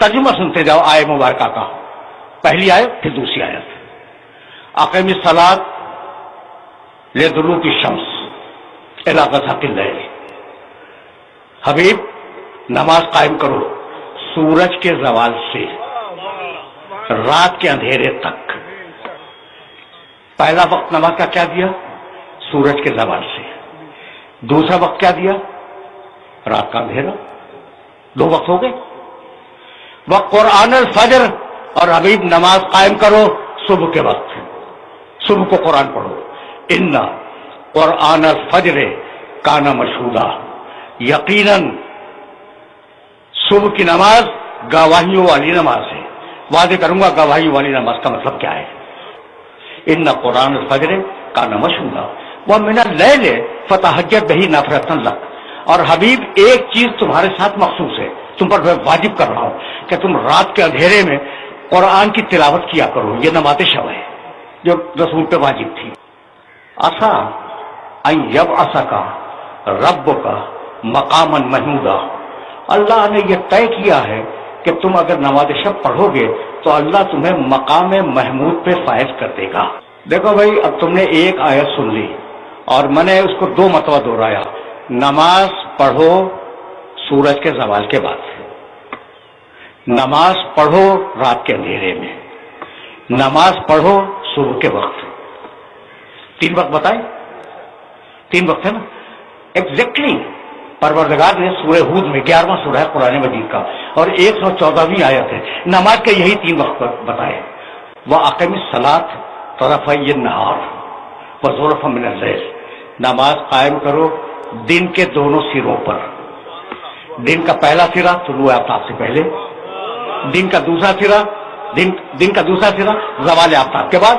तर्जुमा सुनते जाओ आय मुबारका का, पहली आयत फिर दूसरी आयत। अक़ीमिस सलात लिदुलूकी शम्स इला ग़सक़िल लैल, हबीब नमाज कायम करो सूरज के ज़वाल से रात के अंधेरे तक। पहला वक्त नमाज का क्या दिया? सूरज के ज़वाल से। दूसरा वक्त क्या दिया? रात का अंधेरा। दो वक्त हो गए। वह कुरान अल फजर, और हबीब नमाज कायम करो सुबह के वक्त, सुबह को कुरान पढ़ो। इन्ना कुरान अल फजर काना मशहूदा, यकीनन सुबह की नमाज गवाहियों वाली नमाज है। वादे करूंगा गवाहियों वाली नमाज का मतलब क्या है? इन्ना कुरान अल फजर काना मशहूदा व मिनल लैल फतहज्जद बिही नफ़िलतन लक। और हबीब एक चीज तुम्हारे साथ मखसूस है, तुम पर मैं वाजिब कर रहा हूं कि तुम रात के अंधेरे में कुरान की तिलावत किया करो। ये नमाज़ शब है जो रसूल पे वाजिब थी। असा अन यबअसका रब्बुका मकामन महमूदा, अल्लाह ने यह तय किया है कि तुम अगर नमाज शब पढ़ोगे तो अल्लाह तुम्हें मकाम महमूद पे फायज कर देगा। देखो भाई, अब तुमने एक आयत सुन ली और मैंने उसको दो मरतबा दोहराया। नमाज पढ़ो सूरज के ज़वाल के बाद, नमाज पढ़ो रात के अंधेरे में, नमाज पढ़ो सुबह के वक्त। तीन वक्त बताए, तीन वक्त है ना एग्जैक्टली। परवरदिगार ने सूरह हूद में 11वां सूरह है कुरान मजीद का और 114वीं आयत है, नमाज के यही तीन वक्त बताए। वह अक़ीमिस सलात तरफ़य नहार व ज़ुल्फ़न मिनल लैल, नमाज कायम करो दिन के दोनों सिरों पर। दिन का पहला सिरा तुलूए आफ्ताब से पहले, दिन का दूसरा सिरा ज़वाल आफ्ताब के बाद।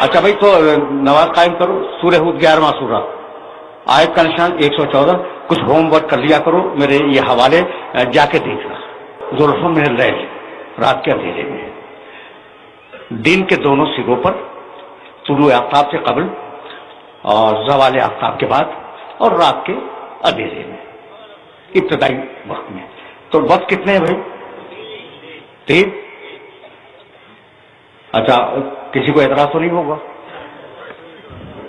अच्छा भाई, तो नमाज कायम करो सूरह हूद 11वां सूरा, आयत का निशान 114। कुछ होमवर्क कर लिया करो, मेरे ये हवाले जाके देखना। ज़ुल्फ़न मिनल लैल, रात के अंधेरे में, दिन के दोनों सिरों पर, तुलूए आफ्ताब से कबल और ज़वाल आफ्ताब के बाद, और रात के अंधेरे में, इब्तिदाई वक्त में। तो वक्त कितने हैं भाई? तीन। अच्छा, किसी को एतराज तो नहीं होगा?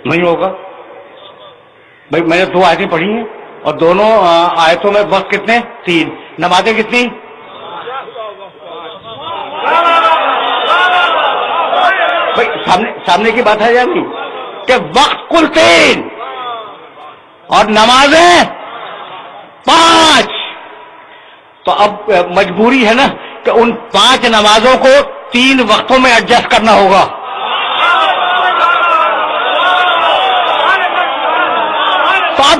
नहीं होगा भाई। मैंने दो आयतें पढ़ी हैं और दोनों आयतों में वक्त कितने? तीन। नमाजें कितनी? भाई सामने की बात है या नहीं कि वक्त कुल तीन और नमाजें 5। तो अब मजबूरी है ना कि उन 5 नमाजों को 3 वक्तों में एडजस्ट करना होगा। तो अब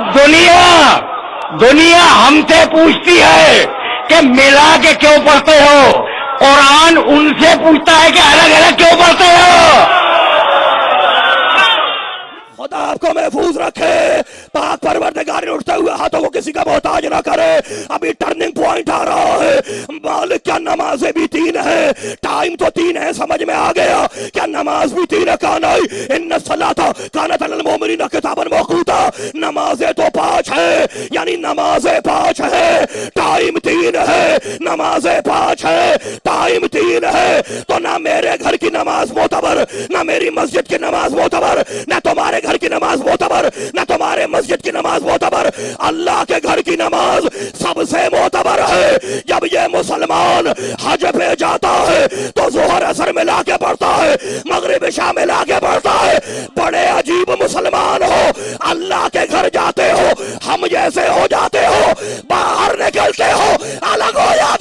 दुनिया हमसे पूछती है कि मिला के क्यों पढ़ते हो? कुरान उनसे पूछता है कि अलग अलग क्यों पढ़ते हो? खुदा आपको महफूज रखे, पाक परवरदिगार ने उठते हुए हाथों को किसी का मोहताज ना करे। अभी टर्निंग पॉइंट आ रहा है। मालिक, क्या नमाजें भी 3 है? टाइम तो 3 है, समझ में आ गया। क्या नमाज भी 3 है? कहा नहीं, इन्ना सलाता कानत अलल मोमिनीना किताबन मौकूता। नमाजें तो 5 है, यानी नमाजें 5 है, टाइम 3 है। नमाजें 5 है, टाइम 3 है। तो ना मेरे घर की नमाज मोतबर, ना मेरी मस्जिद की नमाज मोतबर, ना तुम्हारे घर की नमाज मोतबर, ना तुम्हारे मस्जिद की नमाज मोतबर। अल्लाह के घर की नमाज सबसे मोतबर है। जब ये मुसलमान हज पे जाता है तो ज़ोहर असर मिला के पढ़ता है, मगरिब इशा मिला के पढ़ता है। बड़े अजीब मुसलमान हो, अल्लाह के घर जाते हो, हम जैसे हो जाते हो, बाहर निकलते हो, अलग हो जाते